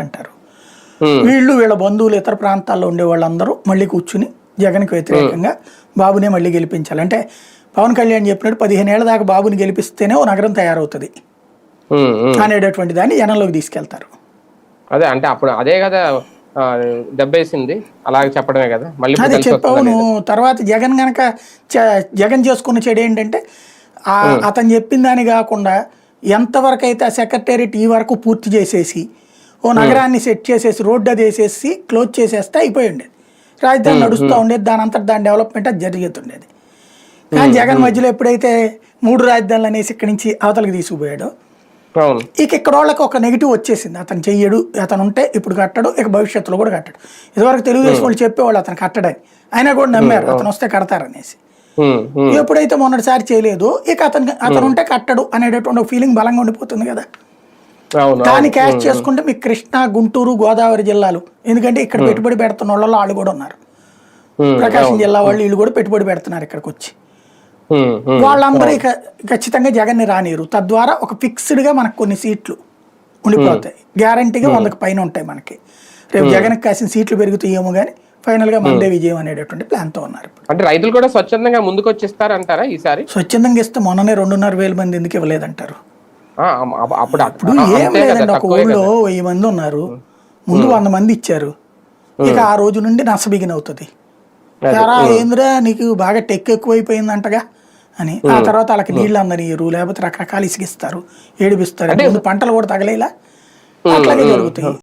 అంటారు. వీళ్ళు వీళ్ళ బంధువులు ఇతర ప్రాంతాల్లో ఉండే వాళ్ళందరూ మళ్ళీ కూర్చుని జగన్కి వ్యతిరేకంగా బాబునే మళ్ళీ గెలిపించాలి. అంటే పవన్ కళ్యాణ్ చెప్పినట్టు 15 ఏళ్ల దాకా బాబుని గెలిపిస్తేనే ఓ నగరం తయారవుతుంది అనేటటువంటి దాన్ని జనంలోకి తీసుకెళ్తారు. అదే అంటే అప్పుడు అదే కదా దెబ్బేసింది, అలాగే చెప్పడమే కదా మళ్ళీ అదే చెప్పావు నువ్వు. తర్వాత జగన్ గనక జగన్ చేసుకున్న చెడు ఏంటంటే అతను చెప్పిన దాని కాకుండా ఎంతవరకు అయితే ఆ సెక్రటేరియట్ ఈ వరకు పూర్తి చేసేసి ఓ నగరాన్ని సెట్ చేసేసి రోడ్డు అది వేసేసి క్లోజ్ చేసేస్తే అయిపోయి ఉండేది. రాజధాని నడుస్తూ ఉండేది, దాని అంతటా దాని డెవలప్మెంట్ అది జరుగుతుండేది. కానీ జగన్ మధ్యలో ఎప్పుడైతే 3 రాజధానులు అనేసి ఇక్కడి నుంచి అవతలకి తీసుకుపోయాడో ఇక ఇక్కడ వాళ్ళకి ఒక నెగిటివ్ వచ్చేసింది. అతను చెయ్యడు, అతను ఉంటే ఇప్పుడు కట్టడు, ఇక భవిష్యత్తులో కూడా కట్టడు. ఇదివరకు తెలుగుదేశం వాళ్ళు చెప్పేవాళ్ళు అతను కట్టడని, అయినా కూడా నమ్మారు అతను వస్తే కడతారనేసి. ఎప్పుడైతే మొన్నటిసారి చేయలేదు ఇక అతను ఉంటే కట్టడు అనేటటువంటి ఫీలింగ్ బలంగా ఉండిపోతుంది కదా. దాన్ని క్యాష్ చేసుకుంటే మీకు కృష్ణా, గుంటూరు, గోదావరి జిల్లాలు, ఎందుకంటే ఇక్కడ పెట్టుబడి పెడుతున్న వాళ్ళలో వాళ్ళు కూడా ఉన్నారు. ప్రకాశం జిల్లా వాళ్ళు వీళ్ళు కూడా పెట్టుబడి పెడుతున్నారు ఇక్కడికి వచ్చి. వాళ్ళందరూ ఇక ఖచ్చితంగా జగన్ని రానిరు. తద్వారా ఒక ఫిక్స్డ్ గా మనకు కొన్ని సీట్లు ఉండిపోతాయి. గ్యారంటీగా 100కి పైన ఉంటాయి మనకి. రేపు జగన్కి కాసిన సీట్లు పెరుగుతాయేమో కానీ ఫైనల్ గా మందే విజయం అనేటటువంటి ప్లాన్ తో ఉన్నారు. అంటే రైతులు కూడా స్వచ్ఛందంగా ముందుకు వచ్చేస్తారంటారా ఈసారి? స్వచ్ఛందంగా ఇస్తే మొన్ననే 2,500 మంది ఎందుకు ఇవ్వలేదంటారు? అప్పుడు ఏం లేదండి, ఒక ఊళ్ళో 1000 మంది ఉన్నారు, ముందు 100 మంది ఇచ్చారు. ఇక ఆ రోజు నుండి నష్టబిగిన్ అవుతుంది. ఏంద్రా నీకు బాగా టెక్ ఎక్కువైపోయిందంటగా అని. ఆ తర్వాత వాళ్ళకి నీళ్ళు అందనియరు, లేకపోతే రకరకాలు ఇసిగిస్తారు, ఏడిపిస్తారు. ముందు పంటలు కూడా తగలేలా అట్లాగే జరుగుతాయి.